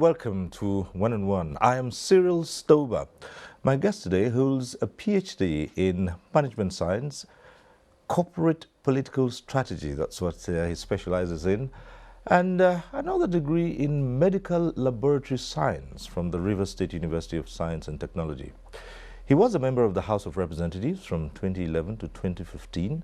welcome to One on One. I am Cyril Stober. My guest today holds a PhD in management science, corporate political strategy, that's what he specializes in, and another degree in medical laboratory science from the Rivers State University of Science and Technology. He was a member of the House of Representatives from 2011 to 2015.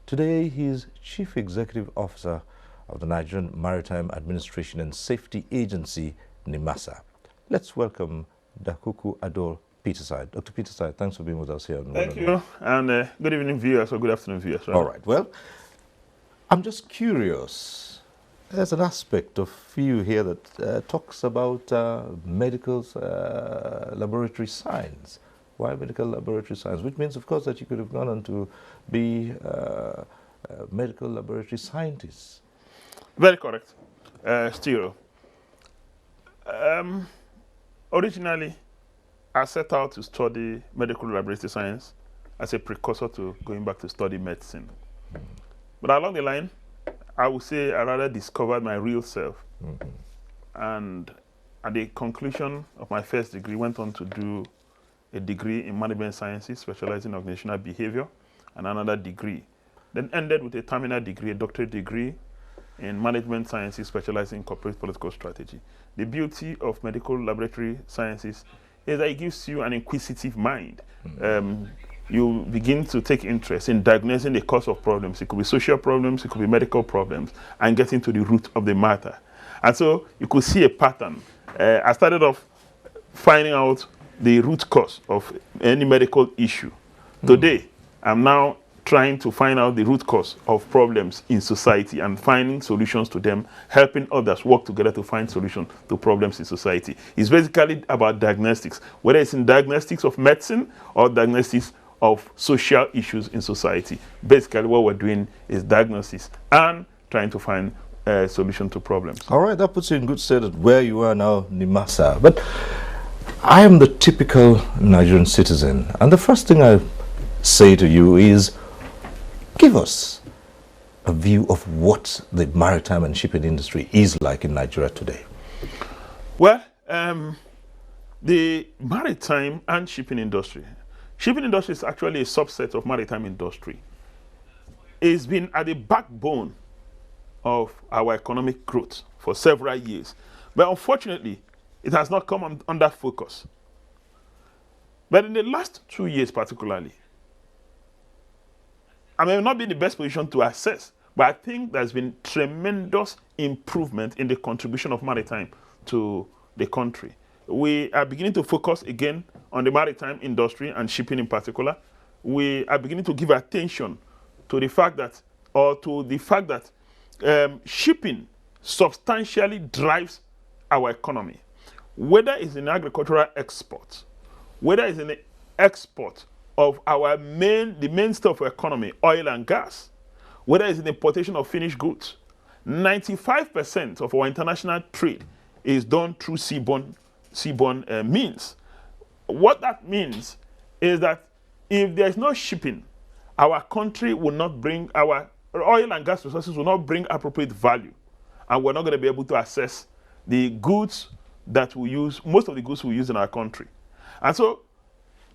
Today, he is Chief Executive Officer of the Nigerian Maritime Administration and Safety Agency, NIMASA. Let's welcome Dakuku Peterside. Dr. Peterside, thanks for being with us here. Thank you, and good evening, viewers, or good afternoon, viewers. Right? All right, well, I'm just curious. There's an aspect of you here that talks about medical laboratory science. Why medical laboratory science? Which means, of course, that you could have gone on to be medical laboratory scientists. Very correct, Stiro. Originally, I set out to study medical laboratory science as a precursor to going back to study medicine. But along the line, I would say I rather discovered my real self. And at the conclusion of my first degree, went on to do a degree in management sciences, specializing in organizational behavior, and another degree. Then ended with a terminal degree, a doctorate degree in management sciences, specializing in corporate political strategy. The beauty of medical laboratory sciences is that it gives you an inquisitive mind. You begin to take interest in diagnosing the cause of problems. It could be social problems, it could be medical problems, and getting to the root of the matter. And so you could see a pattern. I started off finding out the root cause of any medical issue. Today, I'm now trying to find out the root cause of problems in society and finding solutions to them, helping others work together to find solutions to problems in society. It's basically about diagnostics, whether it's in diagnostics of medicine or diagnostics of social issues in society. Basically, what we're doing is diagnosis and trying to find a solution to problems. All right, that puts you in good stead at where you are now, NIMASA. But I am the typical Nigerian citizen, and the first thing I say to you is, give us a view of what the maritime and shipping industry is like in Nigeria today. Well, the maritime and shipping industry is actually a subset of maritime industry. It's been at the backbone of our economic growth for several years. But unfortunately, it has not come under focus. But in the last 2 years particularly, I may not be in the best position to assess, but I think there's been tremendous improvement in the contribution of maritime to the country. We are beginning to focus again on the maritime industry and shipping in particular. We are beginning to give attention to the fact that, shipping substantially drives our economy. Whether it's in agricultural exports, whether it's in the export of the mainstay of our economy, oil and gas, whether it's in the importation of finished goods, 95% of our international trade is done through seaborne means. What that means is that if there's no shipping, our country will not bring, our oil and gas resources will not bring appropriate value, and we're not going to be able to access the goods that we use, most of the goods we use in our country. And so,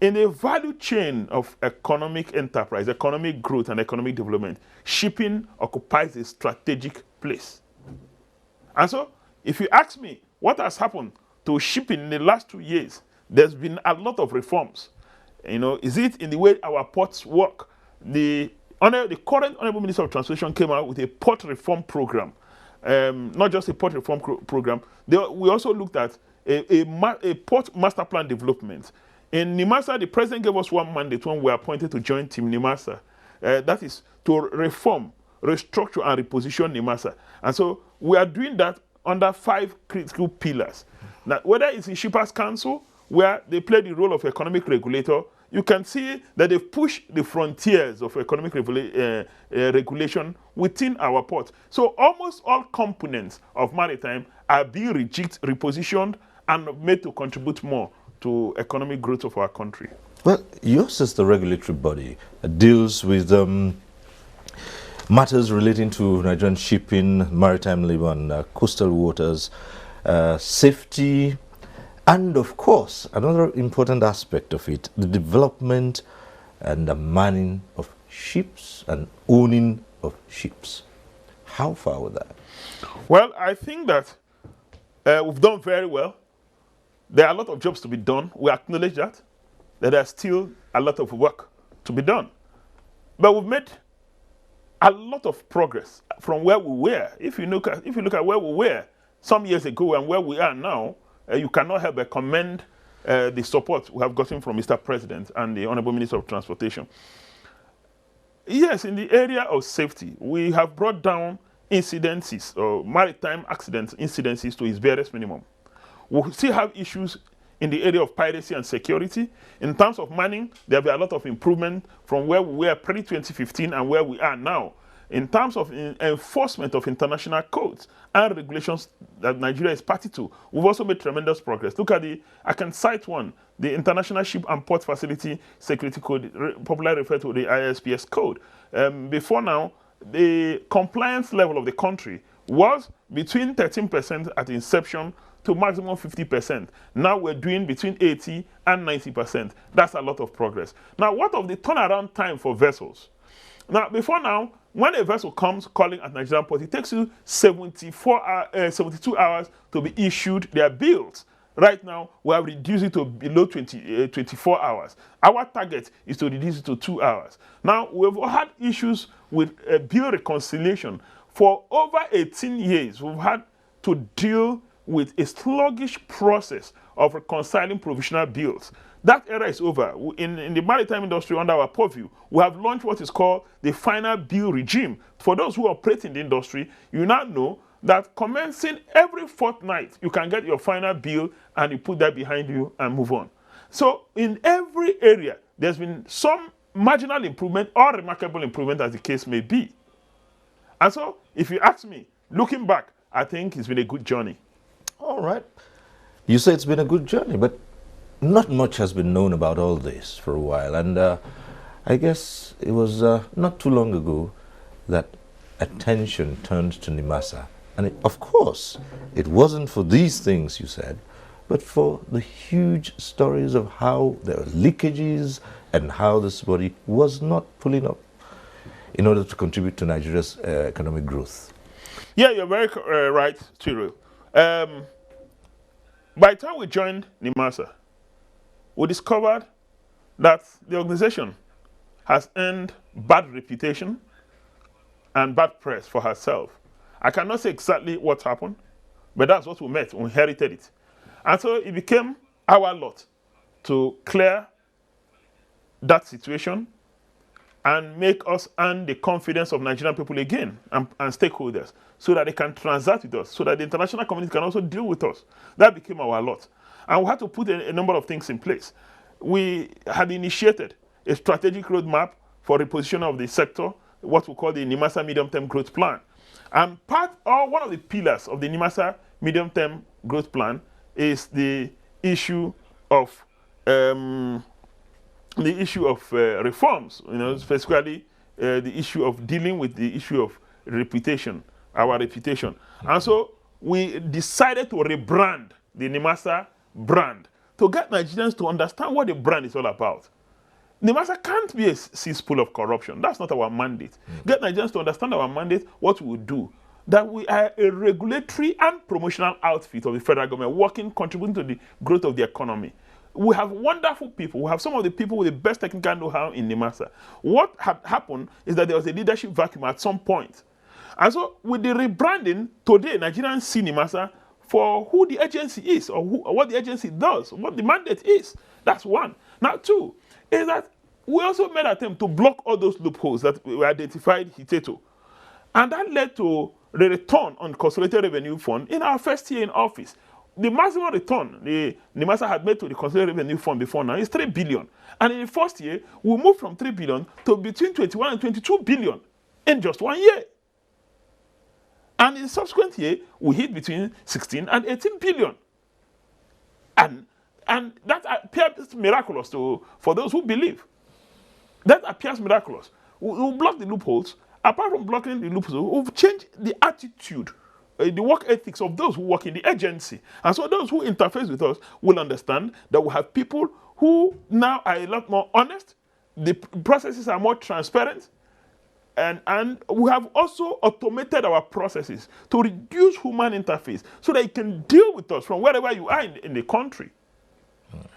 in the value chain of economic enterprise, economic growth, and economic development, shipping occupies a strategic place. And so, if you ask me what has happened to shipping in the last 2 years, there's been a lot of reforms. Is it in the way our ports work? The current Honorable Minister of Transportation came out with a port reform program. Not just a port reform program. We also looked at a port master plan development. In NIMASA, the president gave us one mandate when we were appointed to join Team NIMASA. That is to reform, restructure, and reposition NIMASA. And so we are doing that under 5 critical pillars. Now, whether it's the Shippers Council, where they play the role of economic regulator, you can see that they've pushed the frontiers of economic regulation within our port. So almost all components of maritime are being repositioned and made to contribute more to economic growth of our country. Well, yours is the regulatory body that deals with matters relating to Nigerian shipping, maritime labor, and coastal waters. safety, and of course, another important aspect of it, the development and the manning of ships and owning of ships. How far with that? Well, I think that we've done very well. There are a lot of jobs to be done. We acknowledge that. There's still a lot of work to be done. But we've made a lot of progress from where we were. If you look at where we were some years ago and where we are now, you cannot help but commend the support we have gotten from Mr. President and the Honorable Minister of Transportation. Yes, in the area of safety, we have brought down incidences or maritime accident incidences to its barest minimum. We still have issues in the area of piracy and security. In terms of manning, there will be a lot of improvement from where we were pre-2015 and where we are now. In terms of enforcement of international codes and regulations that Nigeria is party to, we've also made tremendous progress. Look at I can cite one, the International Ship and Port Facility Security Code, popularly referred to the ISPS code. Before now, the compliance level of the country was between 13% at inception to maximum 50%. Now we're doing between 80 and 90%. That's a lot of progress. Now, what of the turnaround time for vessels? Now, before now, when a vessel comes calling at Nigerian port, it takes you 72 hours to be issued their bills. Right now, we have reduced it to below 24 hours. Our target is to reduce it to 2 hours. Now, we've had issues with bill reconciliation. For over 18 years, we've had to deal with a sluggish process of reconciling provisional bills. That era is over. In the maritime industry, under our purview, we have launched what is called the final bill regime. For those who operate in the industry, you now know that commencing every fortnight, you can get your final bill and you put that behind you and move on. So in every area, there's been some marginal improvement or remarkable improvement, as the case may be. And so, if you ask me, looking back, I think it's been a good journey. All right. You say it's been a good journey, but not much has been known about all this for a while. And I guess it was not too long ago that attention turned to NIMASA. And of course, it wasn't for these things you said, but for the huge stories of how there are leakages and how this body was not pulling up in order to contribute to Nigeria's economic growth. Yeah, you're very right, Cyril. By the time we joined NIMASA, we discovered that the organization has earned bad reputation and bad press for herself. I cannot say exactly what happened, but that's what we met. We inherited it. And so it became our lot to clear that situation and make us earn the confidence of Nigerian people again and stakeholders so that they can transact with us, so that the international community can also deal with us. That became our lot. And we had to put a number of things in place. We had initiated a strategic roadmap for repositioning of the sector, what we call the NIMASA Medium-Term Growth Plan. And one of the pillars of the NIMASA Medium-Term Growth Plan is the issue of reforms, specifically the issue of dealing with the issue of reputation, our reputation. And so we decided to rebrand the NIMASA brand to get Nigerians to understand what the brand is all about. NIMASA can't be a cesspool of corruption. That's not our mandate. Get Nigerians to understand our mandate, what we do. That we are a regulatory and promotional outfit of the federal government contributing to the growth of the economy. We have wonderful people. We have some of the people with the best technical know-how in NIMASA. What had happened is that there was a leadership vacuum at some point. And so with the rebranding, today Nigerians see NIMASA for who the agency is or what the agency does, what the mandate is. That's one. Now, two, is that we also made an attempt to block all those loopholes that we identified hitherto. And that led to the return on Consolidated Revenue Fund in our first year in office. The maximum return the NIMASA had made to the Consolidated Revenue Fund before now is 3 billion. And in the first year, we moved from 3 billion to between 21 and 22 billion in just 1 year. And in the subsequent year, we hit between 16 and 18 billion. And that appears miraculous for those who believe. That appears miraculous. We'll block the loopholes. Apart from blocking the loopholes, we've changed the attitude the work ethics of those who work in the agency. And so those who interface with us will understand that we have people who now are a lot more honest, the processes are more transparent, and we have also automated our processes to reduce human interface so that it can deal with us from wherever you are in the country.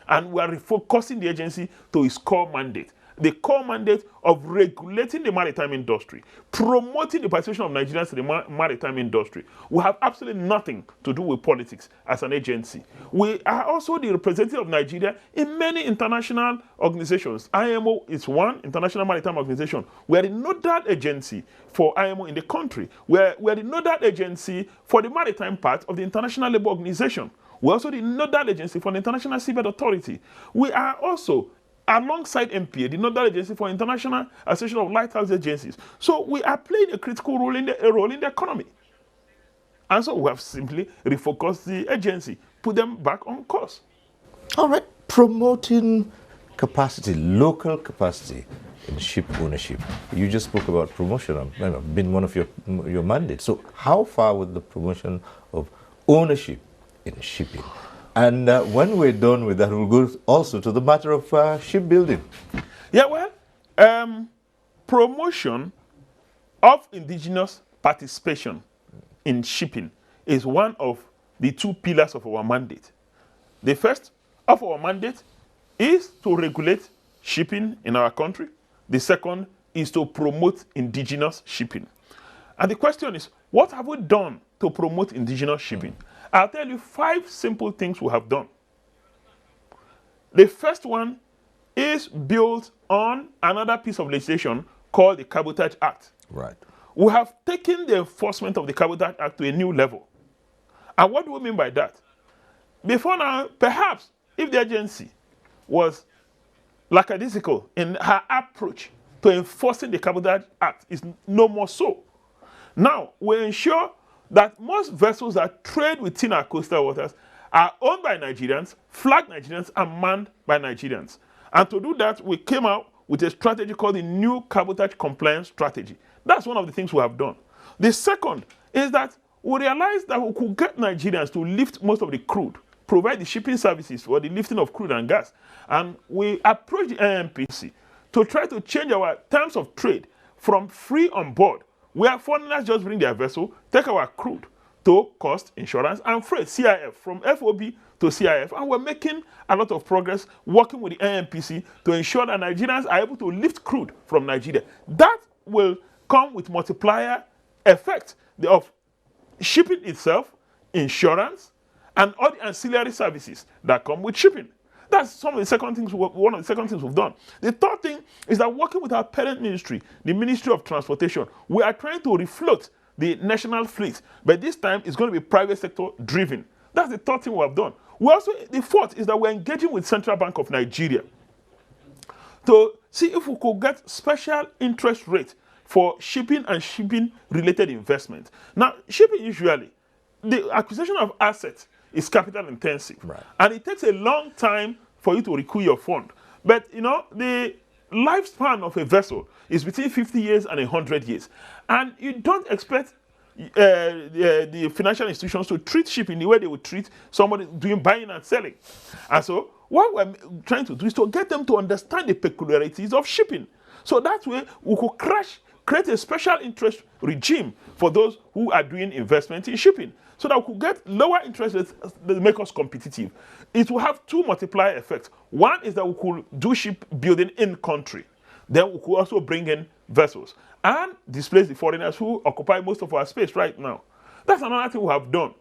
And we are refocusing the agency to its core mandate. The core mandate of regulating the maritime industry, promoting the participation of Nigerians in the maritime industry. We have absolutely nothing to do with politics as an agency. We are also the representative of Nigeria in many international organizations. IMO is one international maritime organization. We are the nodal agency for IMO in the country. We are the nodal agency for the maritime part of the International Labour Organization. We're also the nodal agency for the International Seabed Authority. We are also, alongside MPA, the nodal agency for International Association of Lighthouse Agencies. So we are playing a critical role in the economy. And so we have simply refocused the agency, put them back on course. All right, promoting capacity, local capacity in ship ownership. You just spoke about promotion, been one of your mandates. So how far with the promotion of ownership in shipping? And when we're done with that, we'll go also to the matter of shipbuilding. Yeah, well, promotion of indigenous participation in shipping is one of the two pillars of our mandate. The first of our mandate is to regulate shipping in our country. The second is to promote indigenous shipping. And the question is, what have we done to promote indigenous shipping? I'll tell you 5 simple things we have done. The first one is built on another piece of legislation called the Cabotage Act. Right. We have taken the enforcement of the Cabotage Act to a new level. And what do we mean by that? Before now, perhaps if the agency was lackadaisical in her approach to enforcing the Cabotage Act, is no more so. Now, we ensure that most vessels that trade within our coastal waters are owned by Nigerians, flagged Nigerians, and manned by Nigerians. And to do that, we came out with a strategy called the New Cabotage Compliance Strategy. That's one of the things we have done. The second is that we realized that we could get Nigerians to lift most of the crude, provide the shipping services for the lifting of crude and gas. And we approached the NNPC to try to change our terms of trade from free on board, where foreigners just bring their vessel, take our crude, to cost, insurance, and freight, CIF, from FOB to CIF. And we're making a lot of progress working with the NNPC to ensure that Nigerians are able to lift crude from Nigeria. That will come with multiplier effect of shipping itself, insurance, and all the ancillary services that come with shipping. That's one of the second things we've done. The third thing is that working with our parent ministry, the Ministry of Transportation, we are trying to refloat the national fleet, but this time it's going to be private sector driven. That's the third thing we have done. The fourth is that we're engaging with Central Bank of Nigeria to see if we could get special interest rate for shipping and shipping related investment. Now, shipping usually, the acquisition of assets is capital intensive. Right. And it takes a long time for you to recoup your fund. But, the lifespan of a vessel is between 50 years and 100 years. And you don't expect the financial institutions to treat shipping the way they would treat somebody doing buying and selling. And so what we're trying to do is to get them to understand the peculiarities of shipping. So that way we could create a special interest regime for those who are doing investment in shipping, so that we could get lower interest rates that make us competitive. It will have 2 multiplier effects. One is that we could do shipbuilding in country. Then we could also bring in vessels and displace the foreigners who occupy most of our space right now. That's another thing we have done.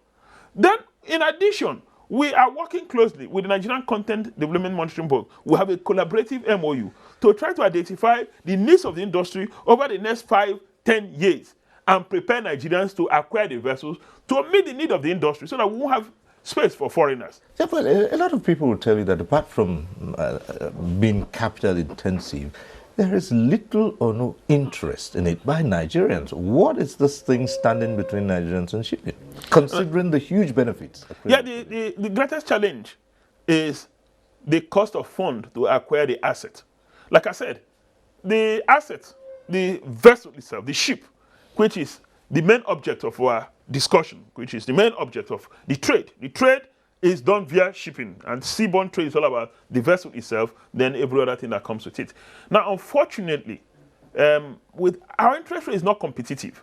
Then, in addition, we are working closely with the Nigerian Content Development Monitoring Board. We have a collaborative MOU to try to identify the needs of the industry over the next 5-10 years and prepare Nigerians to acquire the vessels to meet the need of the industry so that we won't have space for foreigners. Yeah, well, a lot of people will tell you that apart from being capital intensive, there is little or no interest in it by Nigerians. What is this thing standing between Nigerians and shipping, considering the huge benefits? Yeah, the greatest challenge is the cost of fund to acquire the asset. Like I said, the asset, the vessel itself, the ship, which is the main object of our discussion, which is the main object of the trade. The trade is done via shipping, and seaborne trade is all about the vessel itself, then every other thing that comes with it. Now, unfortunately, with our interest rate is not competitive.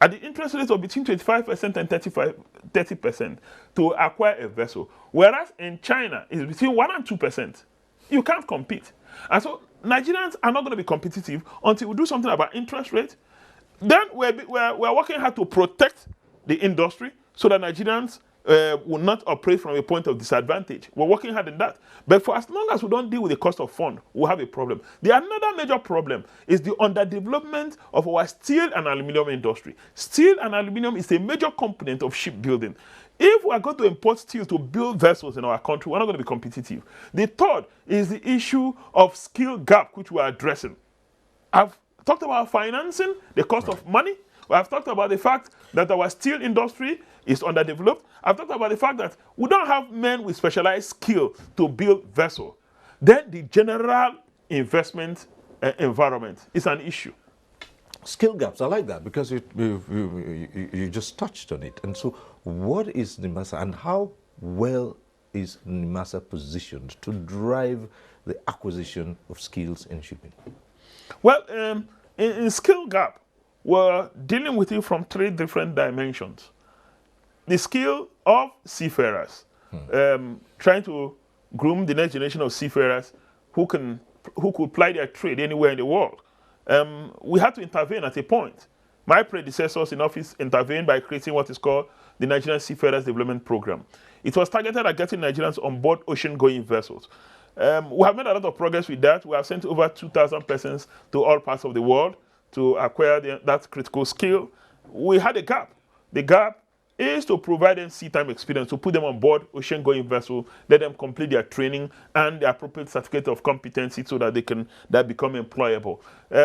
At the interest rate of between 25% and 30% to acquire a vessel, whereas in China it's between 1 and 2%. You can't compete. And so Nigerians are not going to be competitive until we do something about interest rate. Then we're working hard to protect the industry so that Nigerians will not operate from a point of disadvantage. We're working hard in that. But for as long as we don't deal with the cost of fund, we'll have a problem. The another major problem is the underdevelopment of our steel and aluminum industry. Steel and aluminum is a major component of shipbuilding. If we are going to import steel to build vessels in our country, we're not going to be competitive. The third is the issue of skill gap, which we are addressing. I've talked about financing, the cost of money. I've talked about the fact that our steel industry is underdeveloped. I've talked about the fact that we don't have men with specialized skill to build vessels. Then the general investment environment is an issue. Skill gaps, I like that because you just touched on it. And so what is NIMASA and how well is NIMASA positioned to drive the acquisition of skills in shipping? Well, in skill gap, we're dealing with it from 3 different dimensions. The skill of seafarers, trying to groom the next generation of seafarers who could ply their trade anywhere in the world. We had to intervene at a point. My predecessors in office intervened by creating what is called the Nigerian Seafarers Development Program. It was targeted at getting Nigerians on board ocean-going vessels. We have made a lot of progress with that. We have sent over 2,000 persons to all parts of the world to acquire that critical skill. We had a gap. The gap is to provide them sea time experience, to put them on board ocean-going vessel, let them complete their training and the appropriate certificate of competency so that they can become employable.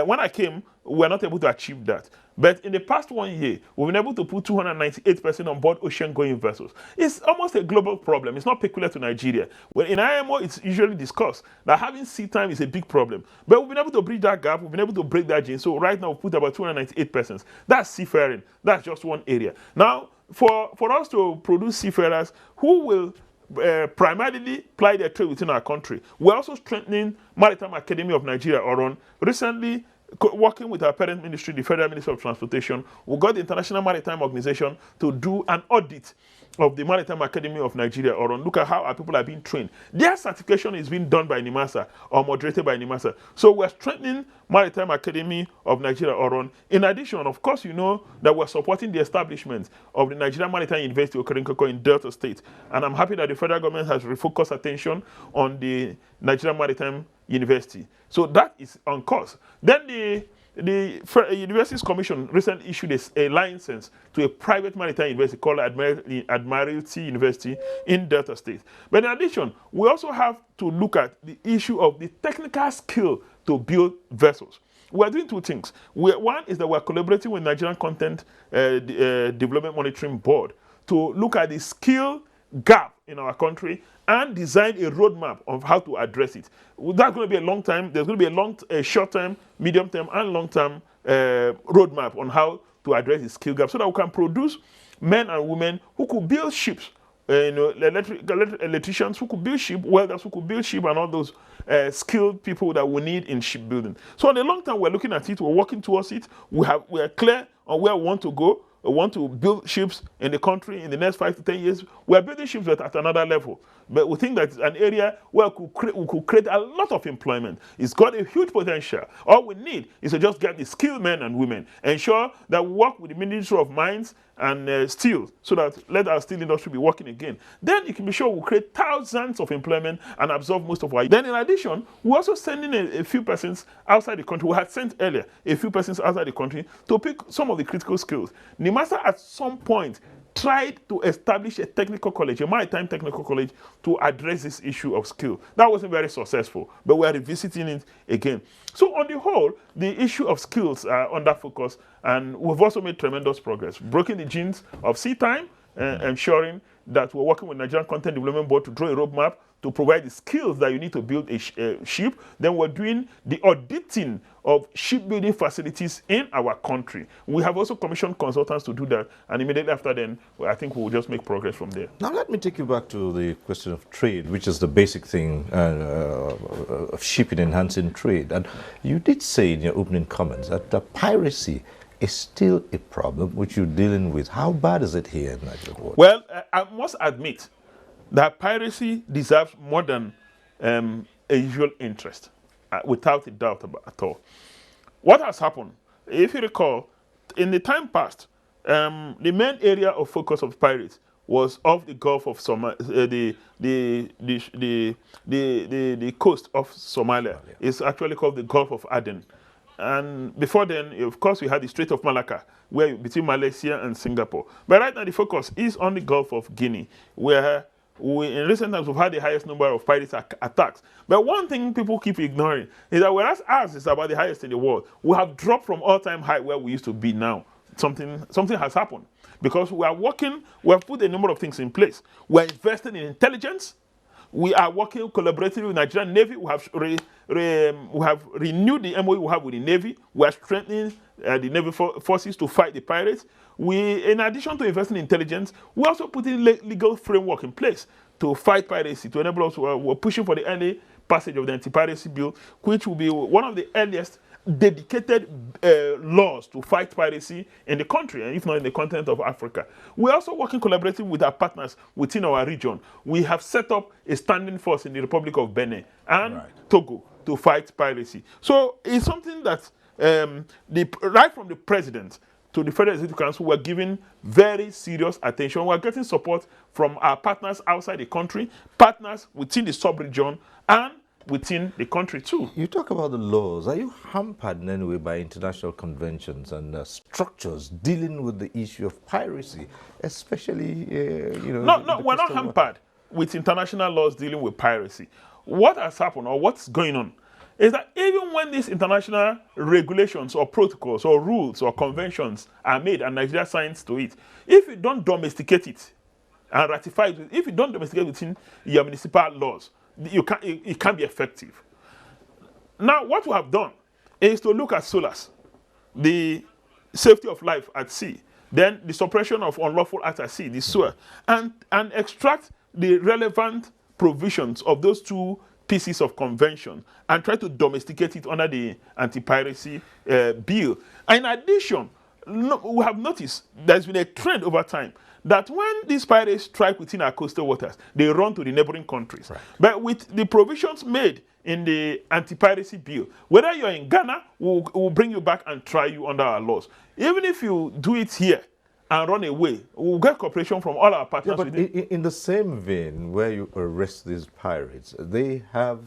When I came, we were not able to achieve that. But in the past 1 year, we've been able to put 298% on board ocean-going vessels. It's almost a global problem. It's not peculiar to Nigeria. Well, in IMO, it's usually discussed that having sea time is a big problem. But we've been able to bridge that gap. We've been able to break that gene. So right now, we've put about 298%. That's seafaring. That's just one area. Now, for us to produce seafarers who will primarily ply their trade within our country, we're also strengthening Maritime Academy of Nigeria, Oron. Recently, working with our parent ministry, the Federal Ministry of Transportation, we got the International Maritime Organization to do an audit of the Maritime Academy of Nigeria, or look at how our people are being trained. Their certification is being done by NIMASA or moderated by NIMASA. So we're strengthening Maritime Academy of Nigeria, Oron. In addition, of course, you know that we're supporting the establishment of the Nigerian Maritime University of Okerinkoko in Delta State. And I'm happy that the federal government has refocused attention on the Nigerian Maritime University. So that is on course. Then the Universities Commission recently issued a license to a private maritime university called Admiralty University in Delta State. But in addition, we also have to look at the issue of the technical skill to build vessels. We're doing 2 things. One is that we're collaborating with Nigerian Content Development Monitoring Board to look at the skill gap in our country and design a roadmap of how to address it. That's going to be a long time. There's going to be a short-term, medium-term, and long-term roadmap on how to address the skill gap so that we can produce men and women who could build ships, electricians who could build ship, welders who could build ship, and all those skilled people that we need in shipbuilding. So in the long term, we're looking at it. We're working towards it. We are clear on where we want to go. We want to build ships in the country in the next 5 to 10 years. We're building ships at another level. But we think that it's an area where we could create a lot of employment. It's got a huge potential. All we need is to just get the skilled men and women, ensure that we work with the Ministry of Mines and Steel so that let our steel industry be working again. Then you can be sure we'll create thousands of employment and absorb most of our. Then in addition, we're also sending a few persons outside the country. We had sent earlier a few persons outside the country to pick some of the critical skills. NIMASA at some point tried to establish a technical college, a maritime technical college, to address this issue of skill. That wasn't very successful, but we're revisiting it again. So on the whole, the issue of skills are under focus, and we've also made tremendous progress, breaking the genes of sea time, ensuring that we're working with Nigerian Content Development Board to draw a roadmap to provide the skills that you need to build a ship. Then we're doing the auditing of shipbuilding facilities in our country. We have also commissioned consultants to do that, and immediately after then, I think we'll just make progress from there. Now let me take you back to the question of trade, which is the basic thing of shipping, enhancing trade. And you did say in your opening comments that the piracy is still a problem which you're dealing with. How bad is it here in Nigeria? Well, I must admit that piracy deserves more than a usual interest, without a doubt at all. What has happened, if you recall, in the time past, the main area of focus of pirates was off the Gulf of Somalia, the coast of Somalia. It's actually called the Gulf of Aden. And before then, of course, we had the Strait of Malacca, where between Malaysia and Singapore. But right now, the focus is on the Gulf of Guinea, where in recent times we've had the highest number of pirate attacks. But one thing people keep ignoring is that whereas ours is about the highest in the world, we have dropped from all-time high where we used to be now. Something has happened because we are working. We have put a number of things in place. We are investing in intelligence. We are working collaboratively with Nigerian Navy. We have renewed the MOU we have with the Navy. We are strengthening the Navy forces to fight the pirates. In addition to investing in intelligence, we also put in legal framework in place to fight piracy, to enable us. We're pushing for the early passage of the anti-piracy bill, which will be one of the earliest dedicated laws to fight piracy in the country, and if not in the continent of Africa. We're also working collaboratively with our partners within our region. We have set up a standing force in the Republic of Benin and Togo to fight piracy. So it's something that right from the president to the Federal Executive Council, we're giving very serious attention. We're getting support from our partners outside the country, partners within the sub-region, and within the country too. You talk about the laws. Are you hampered in any way by international conventions and structures dealing with the issue of piracy, especially, No, we're not hampered with international laws dealing with piracy. What has happened, or what's going on, is that even when these international regulations or protocols or rules or conventions are made and Nigeria signs to it, if you don't domesticate it and ratify it, if you don't domesticate it within your municipal laws, it can't be effective. Now, what we have done is to look at SOLAS, the safety of life at sea, then the suppression of unlawful acts at sea, the SOA, and extract the relevant provisions of those two pieces of convention and try to domesticate it under the anti-piracy bill. And in addition, we have noticed there's been a trend over time that when these pirates strike within our coastal waters, they run to the neighboring countries. Right. But with the provisions made in the anti-piracy bill, whether you're in Ghana, we'll bring you back and try you under our laws. Even if you do it here and run away, we'll get cooperation from all our partners. Yeah, but in the same vein, where you arrest these pirates, they have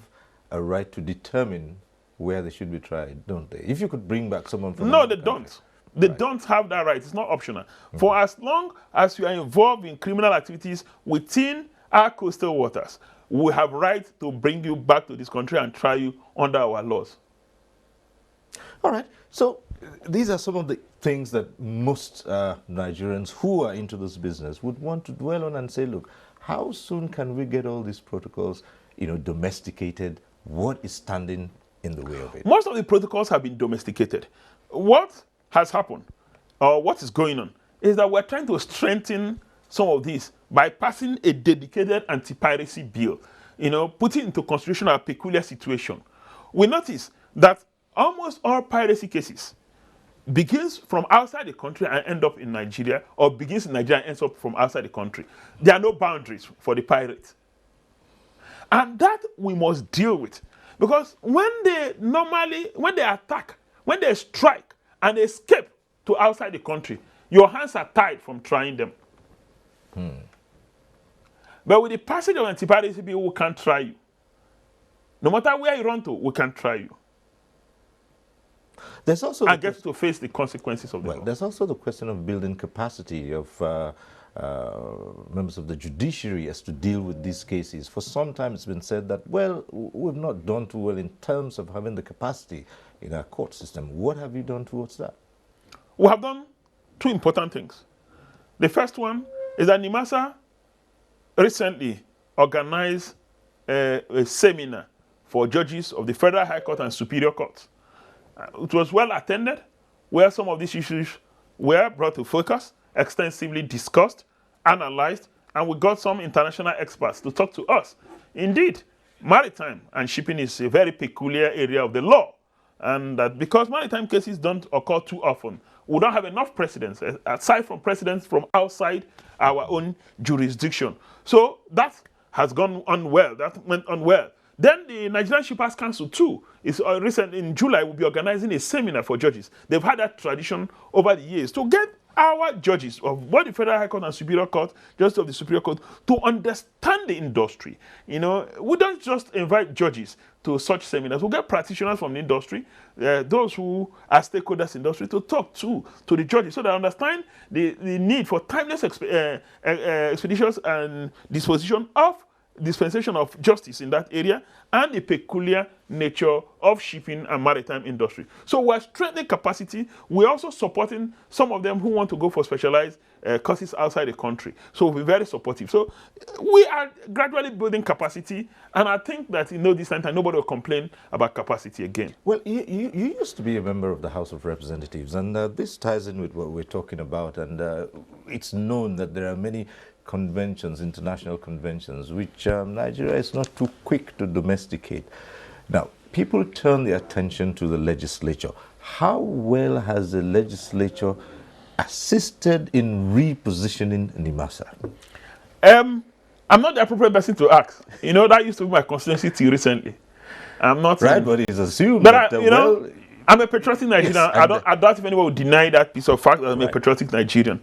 a right to determine where they should be tried, don't they? If you could bring back someone from No, they don't. They don't have that right. It's not optional. For as long as you are involved in criminal activities within our coastal waters, we have right to bring you back to this country and try you under our laws. All right. So these are some of the things that most Nigerians who are into this business would want to dwell on and say, look, how soon can we get all these protocols, domesticated? What is standing in the way of it? Most of the protocols have been domesticated. What has happened, or what is going on, is that we're trying to strengthen some of these by passing a dedicated anti-piracy bill, putting into consideration our peculiar situation. We notice that almost all piracy cases begins from outside the country and end up in Nigeria, or begins in Nigeria and ends up from outside the country. There are no boundaries for the pirates. And that we must deal with. Because when they attack, when they strike, and escape to outside the country, your hands are tied from trying them. But with the passage of anti-piracy bill, we can't try you. No matter where you run to, we can't try you. There's also and get to face the consequences of the law. There's also the question of building capacity of members of the judiciary as to deal with these cases. For some time it's been said that, well, we've not done too well in terms of having the capacity in our court system. What have you done towards that? We have done two important things. The first one is that NIMASA recently organized a seminar for judges of the Federal High Court and Superior Court. It was well attended, where some of these issues were brought to focus, extensively discussed, analyzed, and we got some international experts to talk to us. Indeed, maritime and shipping is a very peculiar area of the law, and that because maritime cases don't occur too often, we don't have enough precedents, aside from precedents from outside our own jurisdiction. So that has gone on well. That went on well. Then the Nigerian Shippers Council too is recent in July will be organizing a seminar for judges. They've had that tradition over the years to get our judges of both the Federal High Court and Superior Court, just of the Superior Court, to understand the industry. You know, we don't just invite judges to such seminars. We get practitioners from the industry, those who are stakeholders in the industry, to talk to the judges so they understand the need for timeless expeditions and dispensation of justice in that area, and the peculiar nature of shipping and maritime industry. So we're strengthening capacity. We're also supporting some of them who want to go for specialized courses outside the country. So we'll be very supportive. So we are gradually building capacity, and I think that this time nobody will complain about capacity again. Well, you used to be a member of the House of Representatives, and this ties in with what we're talking about, and it's known that there are many conventions, international conventions, which Nigeria is not too quick to domesticate. Now, people turn their attention to the legislature. How well has the legislature assisted in repositioning NIMASA? I'm not the appropriate person to ask. That used to be my constituency till recently. I'm not. Right, but it's assumed that, well, I'm a patriotic Nigerian. Yes, I doubt if anyone would deny that piece of fact that I'm a patriotic Nigerian.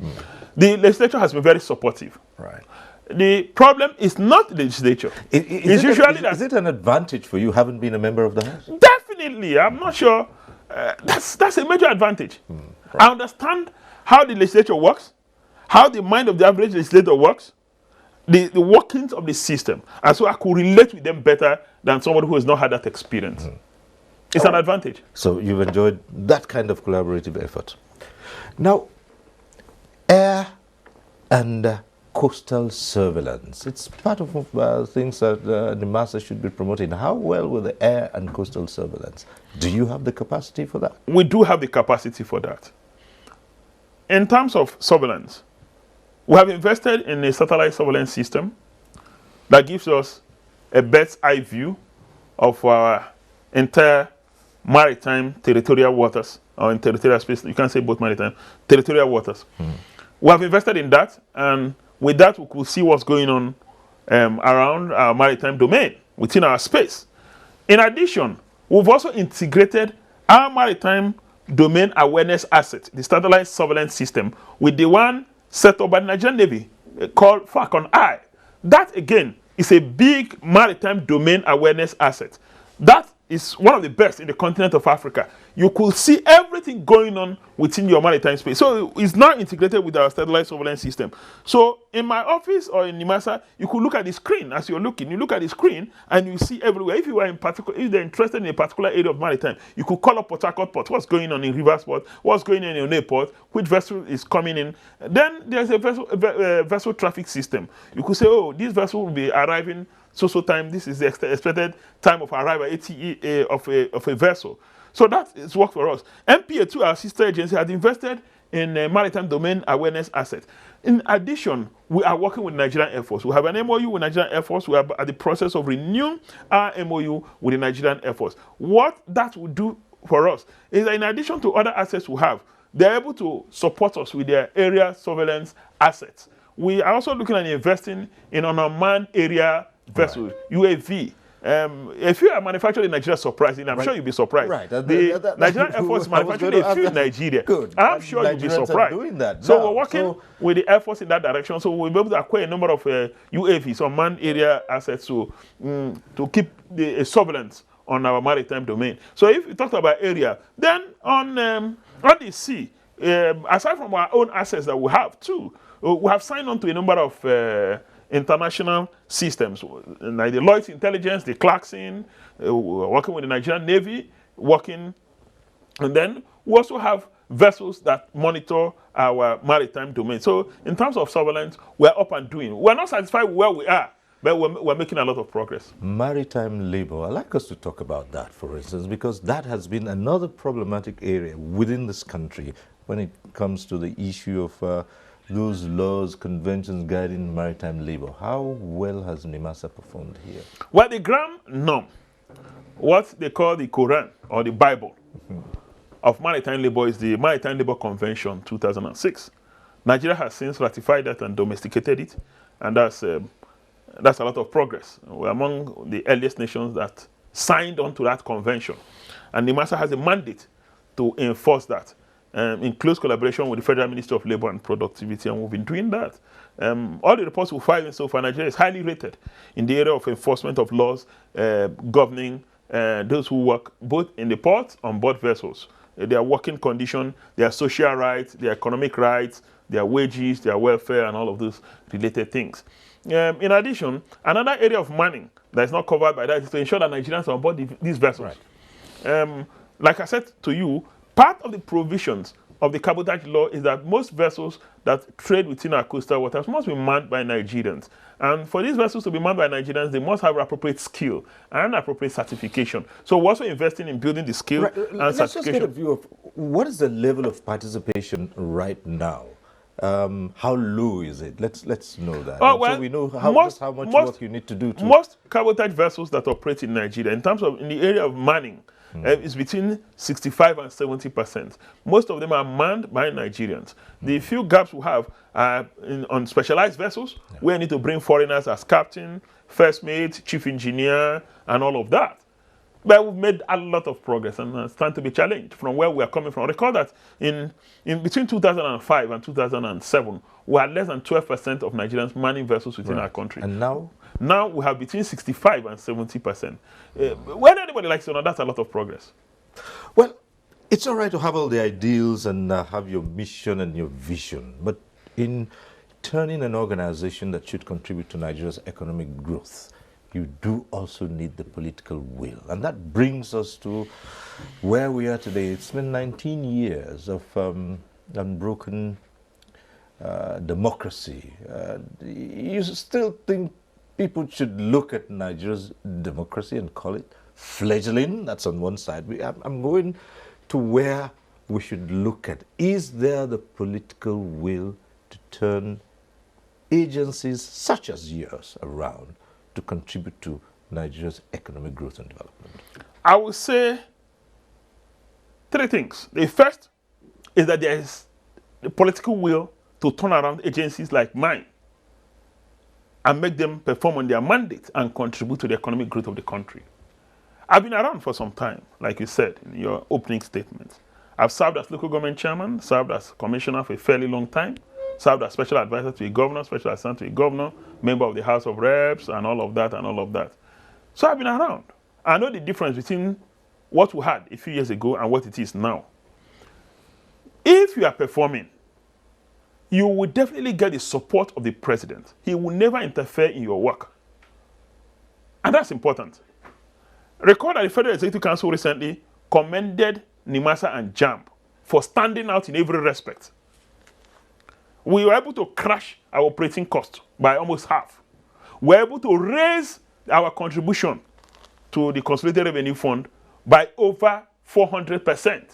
The legislature has been very supportive. Right. The problem is not the legislature. Is it an advantage for you having been a member of the House? Definitely. I'm not sure. That's a major advantage. Right. I understand how the legislature works, how the mind of the average legislator works, the workings of the system. And so I could relate with them better than somebody who has not had that experience. It's an advantage. So you've enjoyed that kind of collaborative effort. Now, air and coastal surveillance. It's part of things that NIMASA should be promoting. How well with the air and coastal surveillance? Do you have the capacity for that? We do have the capacity for that. In terms of surveillance, we have invested in a satellite surveillance system that gives us a bird's eye view of our entire maritime territorial waters, or in territorial space. You can't say both maritime, territorial waters. We have invested in that, and with that we could see what's going on around our maritime domain within our space. In addition, we've also integrated our maritime domain awareness asset, the satellite surveillance system, with the one set up by the Nigerian Navy called Falcon Eye. That again is a big maritime domain awareness asset. That is one of the best in the continent of Africa. You could see everything going on within your maritime space. So it's now integrated with our satellite surveillance system. So in my office or in NIMASA, you could look at the screen as you're looking. You look at the screen and you see everywhere. If you are if they're interested in a particular area of maritime, you could call up Port Harcourt Port. What's going on in Rivers Port? What's going on in Onne Port? Which vessel is coming in? Then there's a vessel traffic system. You could say, oh, this vessel will be arriving so time. This is the expected time of arrival, ATE of a vessel. So that is work for us. MPA, too, our sister agency, has invested in a maritime domain awareness asset. In addition, we are working with Nigerian Air Force. We have an MOU with Nigerian Air Force. We are at the process of renewing our MOU with the Nigerian Air Force. What that will do for us is that in addition to other assets we have, they're able to support us with their area surveillance assets. We are also looking at investing in an unmanned area vessel, right. UAV. If you are manufactured in Nigeria, surprisingly, I'm sure you'll be surprised. Right. The Nigerian Air Force is manufacturing a few in Nigeria. Good. I'm sure you'll be surprised. Doing that so now. We're working with the Air Force in that direction. So we'll be able to acquire a number of UAVs, unmanned area assets, to keep the surveillance on our maritime domain. So if we talk about area, then on the sea, aside from our own assets that we have too, we have signed on to a number of international systems, like the Lloyd's Intelligence, the Clarkson, working with the Nigerian Navy, and then we also have vessels that monitor our maritime domain. So in terms of surveillance, we're up and doing. We're not satisfied with where we are. but we're making a lot of progress. Maritime labor. I'd like us to talk about that, for instance, because that has been another problematic area within this country when it comes to the issue of those laws, conventions guiding maritime labor. How well has NIMASA performed here? Well, the grand norm, what they call the Quran or the Bible of maritime labor, is the Maritime Labor Convention 2006. Nigeria has since ratified that and domesticated it, and that's a lot of progress. We're among the earliest nations that signed on to that convention, and NIMASA has a mandate to enforce that in close collaboration with the Federal Ministry of Labor and Productivity, and we've been doing that. All the reports we've filed so far, Nigeria is highly rated in the area of enforcement of laws governing those who work both in the port, on board vessels, their working condition, their social rights, their economic rights, their wages, their welfare, and all of those related things. In addition, another area of manning that is not covered by that is to ensure that Nigerians are on board these vessels. Right. Like I said to you, part of the provisions of the cabotage law is that most vessels that trade within our coastal waters must be manned by Nigerians. And for these vessels to be manned by Nigerians, they must have appropriate skill and appropriate certification. So we're also investing in building the skill and certification. Let's just get a view of what is the level of participation right now. How low is it? Let's know that. Oh, well, so we know how much work you need to do. Most cabotage vessels that operate in Nigeria, in terms of in the area of manning, is between 65 and 70%. Most of them are manned by Nigerians. The few gaps we have are on specialized vessels, where you need to bring foreigners as captain, first mate, chief engineer, and all of that. But we've made a lot of progress, and it's time to be challenged from where we are coming from. Recall that in between 2005 and 2007, we had less than 12% of Nigerians manning vessels within our country. And now? Now we have between 65 and 70%. Whether anybody likes it or not, that's a lot of progress. Well, it's all right to have all the ideals and have your mission and your vision, but in turning an organization that should contribute to Nigeria's economic growth, you do also need the political will. And that brings us to where we are today. It's been 19 years of unbroken democracy. You still think people should look at Nigeria's democracy and call it fledgling? That's on one side. I'm going to where we should look at. Is there the political will to turn agencies such as yours around to contribute to Nigeria's economic growth and development? I would say three things. The first is that there is the political will to turn around agencies like mine and make them perform on their mandate and contribute to the economic growth of the country. I've been around for some time, like you said in your opening statement. I've served as local government chairman, served as commissioner for a fairly long time, served as special advisor to a governor, special assistant to a governor, member of the House of Reps, and all of that and all of that. So I've been around. I know the difference between what we had a few years ago and what it is now. If you are performing, you will definitely get the support of the president. He will never interfere in your work. And that's important. Recall that the Federal Executive Council recently commended NIMASA and JAMB for standing out in every respect. We were able to crash our operating cost by almost half. We were able to raise our contribution to the Consolidated Revenue Fund by over 400%.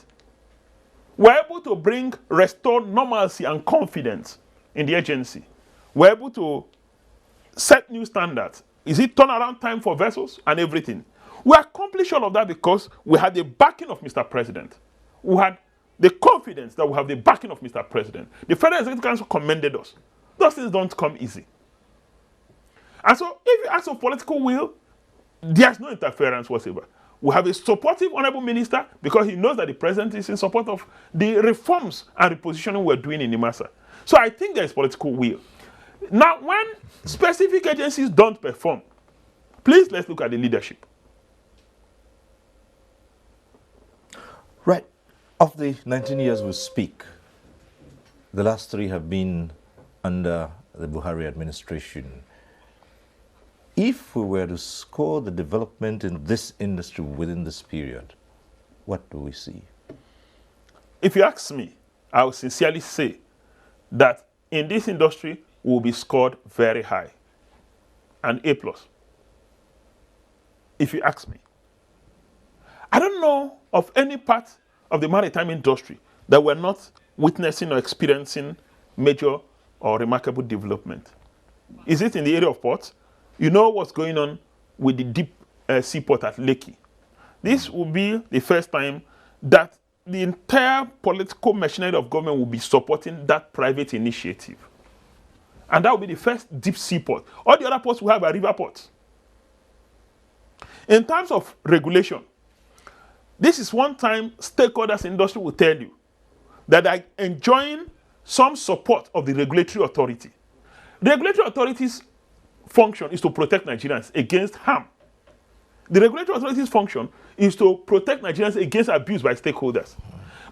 We're able to restore normalcy and confidence in the agency. We're able to set new standards. Is it turnaround time for vessels and everything? We accomplished all of that because we had the backing of Mr. President. We had the confidence that we have the backing of Mr. President. The Federal Executive Council commended us. Those things don't come easy. And so if you ask for political will, there's no interference whatsoever. We have a supportive honorable minister because he knows that the president is in support of the reforms and repositioning we're doing in NIMASA. So I think there is political will. Now, when specific agencies don't perform, please let's look at the leadership. Right. Of the 19 years we speak, the last 3 have been under the Buhari administration. If we were to score the development in this industry within this period, what do we see? If you ask me, I will sincerely say that in this industry, we will be scored very high. an A+, if you ask me. I don't know of any part of the maritime industry that we're not witnessing or experiencing major or remarkable development. Is it in the area of ports? You know what's going on with the deep seaport at Lekki. This will be the first time that the entire political machinery of government will be supporting that private initiative. And that will be the first deep seaport. All the other ports will have a river port. In terms of regulation, this is one time stakeholders in industry will tell you that they are enjoying some support of the regulatory authority. The regulatory authority's function is to protect Nigerians against harm. The regulatory authority's function is to protect Nigerians against abuse by stakeholders.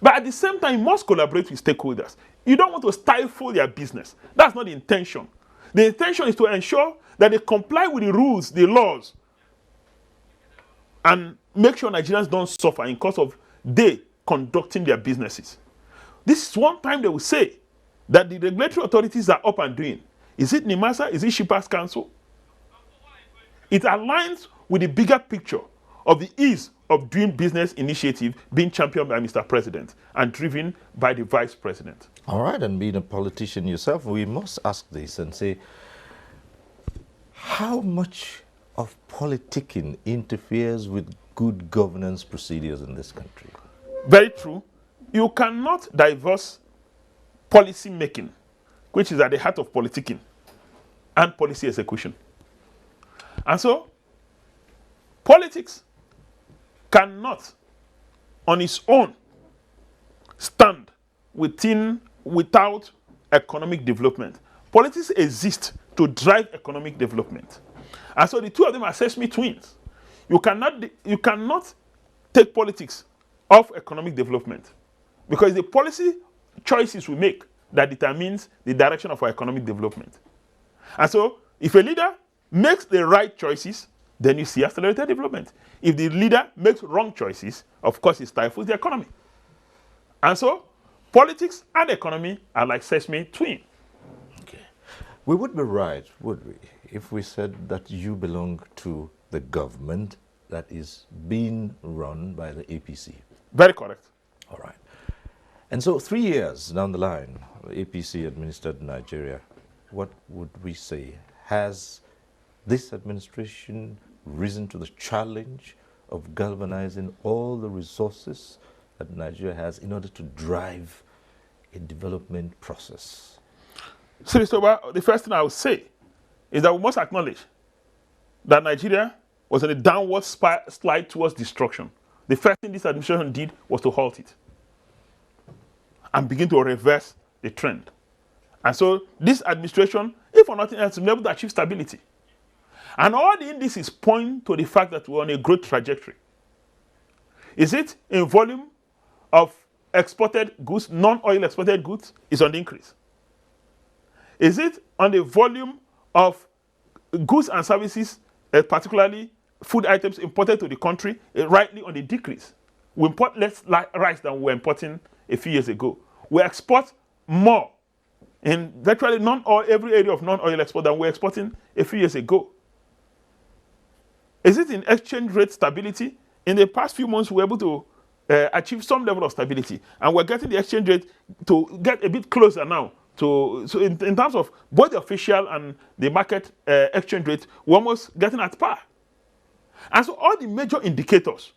But at the same time, you must collaborate with stakeholders. You don't want to stifle their business. That's not the intention. The intention is to ensure that they comply with the rules, the laws, and make sure Nigerians don't suffer in cause of they conducting their businesses. This is one time they will say that the regulatory authorities are up and doing. Is it NIMASA? Is it Shippers Council? It aligns with the bigger picture of the ease of doing business initiative being championed by Mr. President and driven by the Vice President. All right, and being a politician yourself, we must ask this and say, how much of politicking interferes with good governance procedures in this country? Very true. You cannot divorce policy making, which is at the heart of politicking, and policy execution. And so, politics cannot, on its own, stand without economic development. Politics exists to drive economic development. And so the two of them are sesame twins. You cannot take politics off economic development, because the policy choices we make that determines the direction of our economic development. And so, if a leader makes the right choices, then you see accelerated development. If the leader makes wrong choices, of course, it stifles the economy. And so, politics and economy are like sesame twin. Okay. We would be right, would we, if we said that you belong to the government that is being run by the APC? Very correct. All right. And so 3 years down the line, the APC administered Nigeria. What would we say? Has this administration risen to the challenge of galvanizing all the resources that Nigeria has in order to drive a development process? So, the first thing I would say is that we must acknowledge that Nigeria was on a downward slide towards destruction. The first thing this administration did was to halt it and begin to reverse the trend. And so this administration, if for nothing else, will be able to achieve stability. And all the indices point to the fact that we're on a growth trajectory. Is it in volume of exported goods, non-oil exported goods, is on the increase? Is it on the volume of goods and services, particularly food items imported to the country, rightly on the decrease? We import less rice than we were importing a few years ago. We export more in virtually every area of non-oil export than we were exporting a few years ago. Is it in exchange rate stability? In the past few months, we were able to achieve some level of stability, and we're getting the exchange rate to get a bit closer now. So in terms of both the official and the market exchange rate, we're almost getting at par. And so all the major indicators,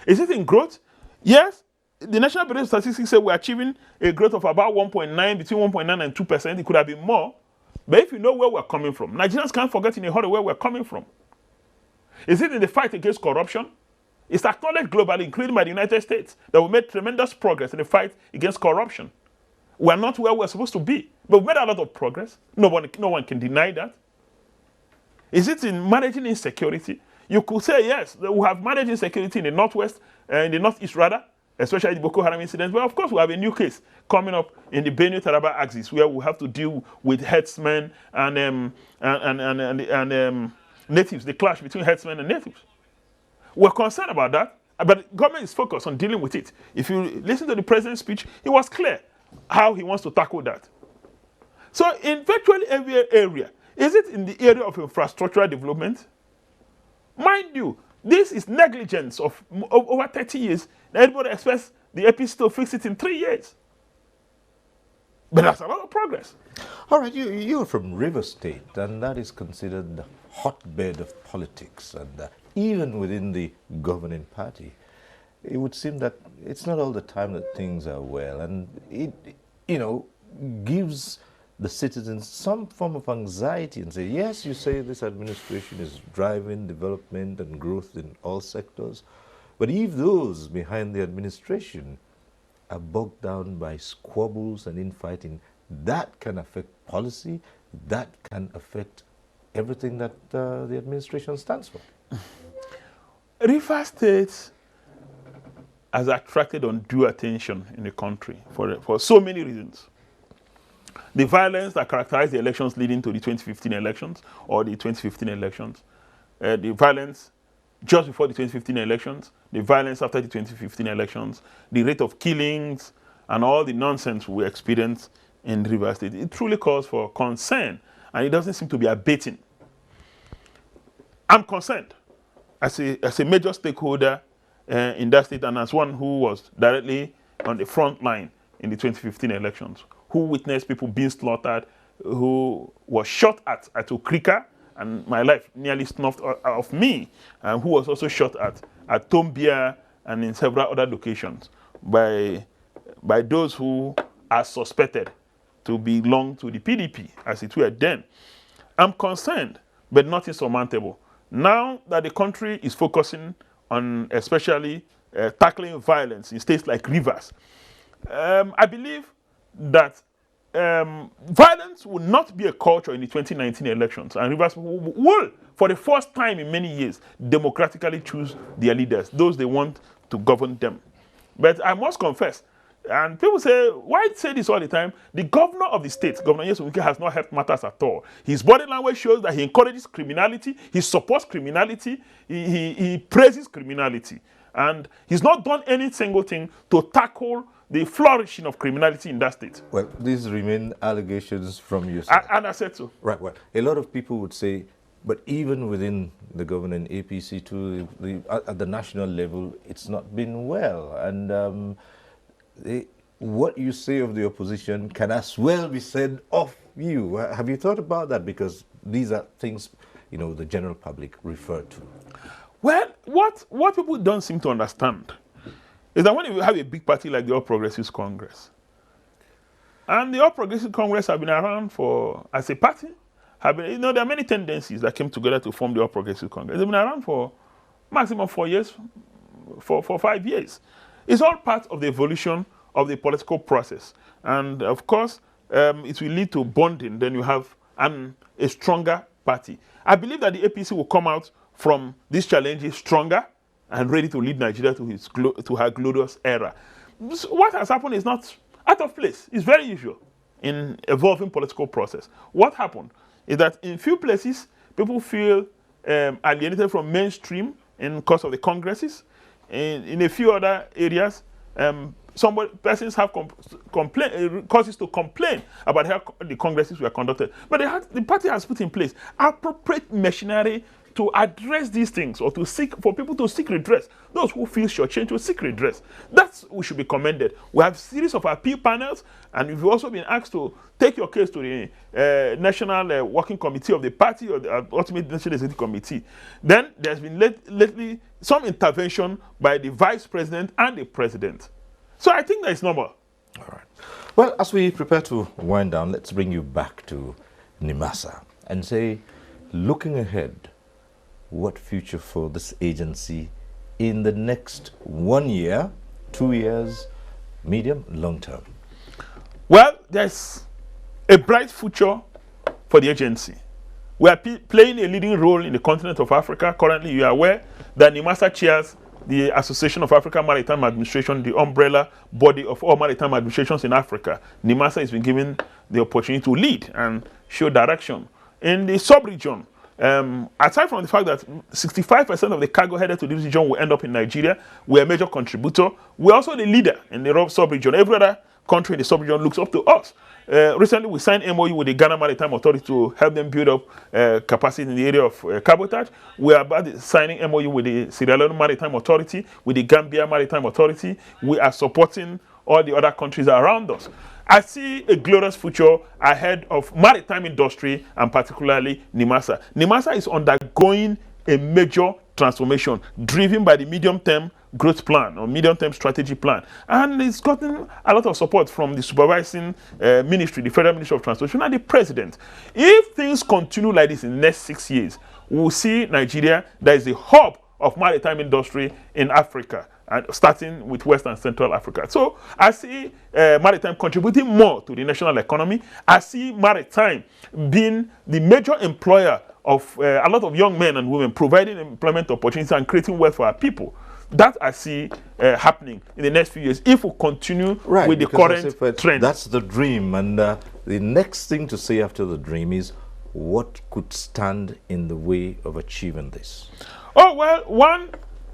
is it in growth? Yes, the National Bureau of Statistics said we're achieving a growth of about 1.9, between 1.9 and 2%. It could have been more. But if you know where we're coming from, Nigerians can't forget in a hurry where we're coming from. Is it in the fight against corruption? It's acknowledged globally, including by the United States, that we made tremendous progress in the fight against corruption. We're not where we're supposed to be, but we made a lot of progress. No one can deny that. Is it in managing insecurity? You could say, yes, we have managed insecurity in the Northwest, in the Northeast rather, especially the Boko Haram incidents. But of course, we have a new case coming up in the Benue-Taraba axis, where we have to deal with herdsmen and natives, the clash between herdsmen and natives. We're concerned about that, but the government is focused on dealing with it. If you listen to the president's speech, it was clear how he wants to tackle that. So in virtually every area, Is it in the area of infrastructural development? Mind you, this is negligence of over 30 years. Everybody expects the APC to fix it in 3 years. But that's a lot of progress. All right, you're from River State, and that is considered the hotbed of politics, and even within the governing party, it would seem that it's not all the time that things are well, and it, gives the citizens some form of anxiety and say, yes, you say this administration is driving development and growth in all sectors, but if those behind the administration are bogged down by squabbles and infighting, that can affect policy, that can affect everything that the administration stands for. River State has attracted undue attention in the country for so many reasons. The violence that characterized the elections leading to the 2015 elections or the 2015 elections, the violence just before the 2015 elections, the violence after the 2015 elections, the rate of killings, and all the nonsense we experienced in River State. It truly calls for concern, and it doesn't seem to be abating. I'm concerned as a major stakeholder in that state, and as one who was directly on the front line in the 2015 elections, who witnessed people being slaughtered, who was shot at Okrika, and my life nearly snuffed off me, and who was also shot at Tombia and in several other locations by those who are suspected to belong to the PDP, as it were then. I'm concerned, but not insurmountable. Now that the country is focusing on especially tackling violence in states like Rivers, I believe that violence will not be a culture in the 2019 elections, and Rivers will, for the first time in many years, democratically choose their leaders, those they want to govern them. But I must confess, and people say, why say this all the time? The governor of the state, Governor Nyesom Wike, has not helped matters at all. His body language shows that he encourages criminality, he supports criminality, he praises criminality. And he's not done any single thing to tackle the flourishing of criminality in that state. Well, these remain allegations from you, sir. And I said so. Right, well, a lot of people would say, but even within the governing APC too, at the national level, it's not been well. And what you say of the opposition can as well be said of you. Have you thought about that? Because these are things, the general public refer to. Well, what people don't seem to understand is that when you have a big party like the All Progressives Congress, and the All Progressives Congress have been around as a party, there are many tendencies that came together to form the All Progressives Congress. They've been around for maximum 4 years, for 5 years. It's all part of the evolution of the political process. And of course, it will lead to bonding. Then you have a stronger party. I believe that the APC will come out from these challenges stronger and ready to lead Nigeria to her glorious era. What has happened is not out of place. It's very usual in evolving political process. What happened is that in few places, people feel alienated from mainstream because of the congresses. In a few other areas, persons have causes to complain about how the congresses were conducted. But the party has put in place appropriate machinery to address these things, or for people to seek redress. Those who feel shortchanged to seek redress. We should be commended. We have a series of appeal panels, and we've also been asked to take your case to the National Working Committee of the party, or the Ultimate National Executive Committee. Then there's been lately some intervention by the Vice President and the President. So I think that is normal. All right. Well, as we prepare to wind down, let's bring you back to NIMASA and say, looking ahead, what future for this agency in the next 1 year, 2 years, medium, long term? Well, there's a bright future for the agency. We are playing a leading role in the continent of Africa. Currently, you are aware that NIMASA chairs the Association of African Maritime Administration, the umbrella body of all maritime administrations in Africa. NIMASA has been given the opportunity to lead and show direction. In the sub-region, aside from the fact that 65% of the cargo headed to this region will end up in Nigeria, we're a major contributor. We're also the leader in the sub-region. Every other country in the sub-region looks up to us. Recently, we signed MOU with the Ghana Maritime Authority to help them build up capacity in the area of cabotage. We are about signing MOU with the Sierra Leone Maritime Authority, with the Gambia Maritime Authority. We are supporting all the other countries around us. I see a glorious future ahead of maritime industry and particularly NIMASA. NIMASA is undergoing a major transformation driven by the medium-term growth plan or medium-term strategy plan, and it's gotten a lot of support from the supervising ministry, the Federal Ministry of Transportation, and the President. If things continue like this in the next 6 years, we'll see Nigeria that is the hub of maritime industry in Africa, and starting with West and Central Africa. So I see maritime contributing more to the national economy. I see maritime being the major employer of a lot of young men and women, providing employment opportunities and creating wealth for our people. That I see happening in the next few years if we continue with the current trend. That's the dream, and the next thing to say after the dream is what could stand in the way of achieving this? Oh, well, one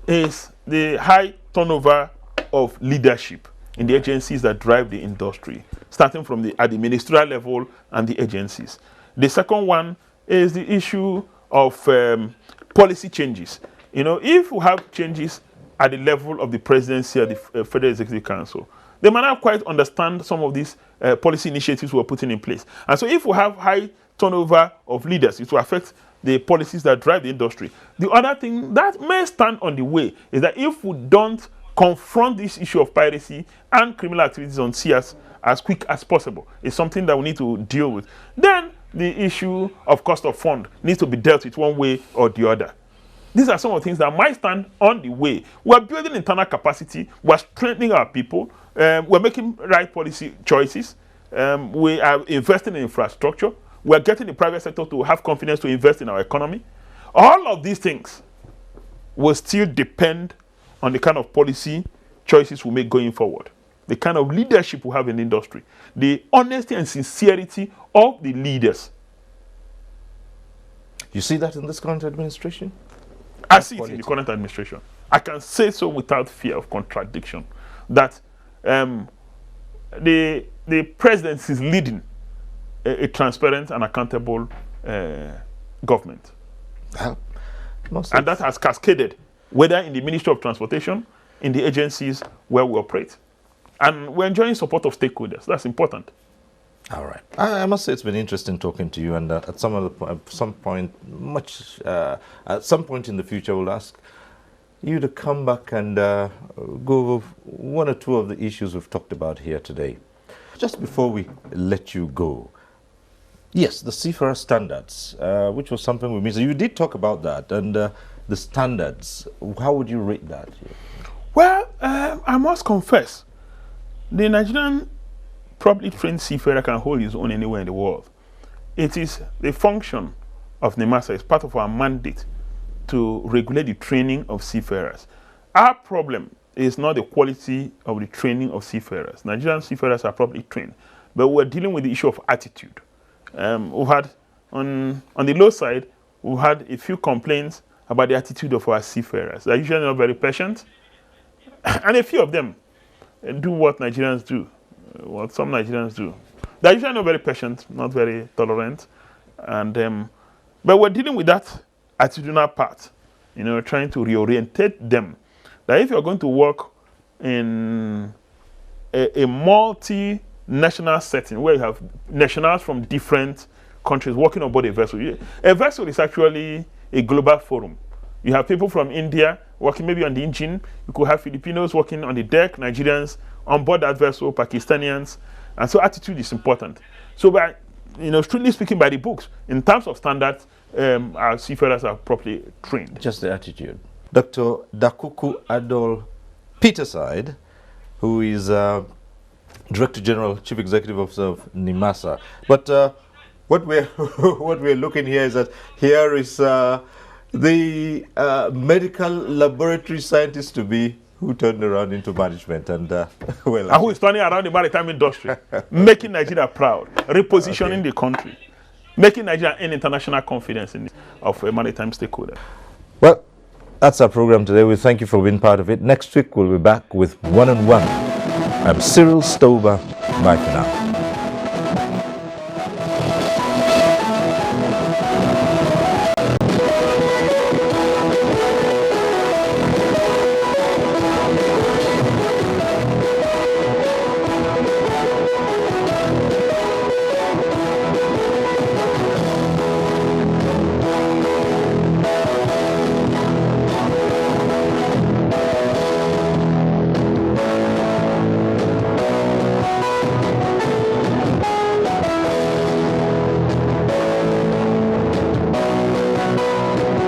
is the high turnover of leadership in the agencies that drive the industry, starting from at the ministerial level and the agencies. The second one is the issue of policy changes. You know, if we have changes at the level of the presidency or the Federal Executive Council, they might not quite understand some of these policy initiatives we're putting in place. And so if we have high turnover of leaders, it will affect the policies that drive the industry. The other thing that may stand on the way is that if we don't confront this issue of piracy and criminal activities on seas as quick as possible, it's something that we need to deal with. Then the issue of cost of fund needs to be dealt with one way or the other. These are some of the things that might stand on the way. We're building internal capacity. We're strengthening our people. We're making right policy choices. We are investing in infrastructure. We're getting the private sector to have confidence to invest in our economy. All of these things will still depend on the kind of policy choices we make going forward, the kind of leadership we have in the industry, the honesty and sincerity of the leaders. You see that in this current administration? I see it in the current administration. I can say so without fear of contradiction that the presidency is leading a transparent and accountable government. And that has cascaded, whether in the Ministry of Transportation, in the agencies where we operate. And we're enjoying support of stakeholders. That's important. All right. I must say it's been interesting talking to you, and at some point in the future, we'll ask you to come back and go over one or two of the issues we've talked about here today. Just before we let you go, yes, the seafarer standards, which was something we missed. You did talk about that, and the standards. How would you rate that? Well, I must confess, the Nigerian properly trained seafarer can hold his own anywhere in the world. It is the function of NIMASA, it's part of our mandate to regulate the training of seafarers. Our problem is not the quality of the training of seafarers. Nigerian seafarers are properly trained, but we're dealing with the issue of attitude. We've had, on the low side, we've had a few complaints about the attitude of our seafarers. They're usually not very patient, and a few of them do what Nigerians do, what some Nigerians do. They're usually not very patient, not very tolerant, and but we're dealing with that attitudinal part, you know, trying to reorientate them. That if you're going to work in a multinational setting where you have nationals from different countries working on board a vessel is actually a global forum. You have people from India working maybe on the engine. You could have Filipinos working on the deck, Nigerians on board that vessel, Pakistanians, and so attitude is important. So, by strictly speaking, by the books, in terms of standards, our seafarers are properly trained. Just the attitude. Dr. Dakuku Peterside, who is Director General, Chief Executive Officer of NIMASA. But what we're looking here is that here is the medical laboratory scientist to be who turned around into management and who is turning around the maritime industry, making Nigeria proud, repositioning the country, making Nigeria an international confidence of a maritime stakeholder. Well, that's our program today. We thank you for being part of it. Next week we'll be back with one-on-one. I'm Cyril Stober. Bye for now.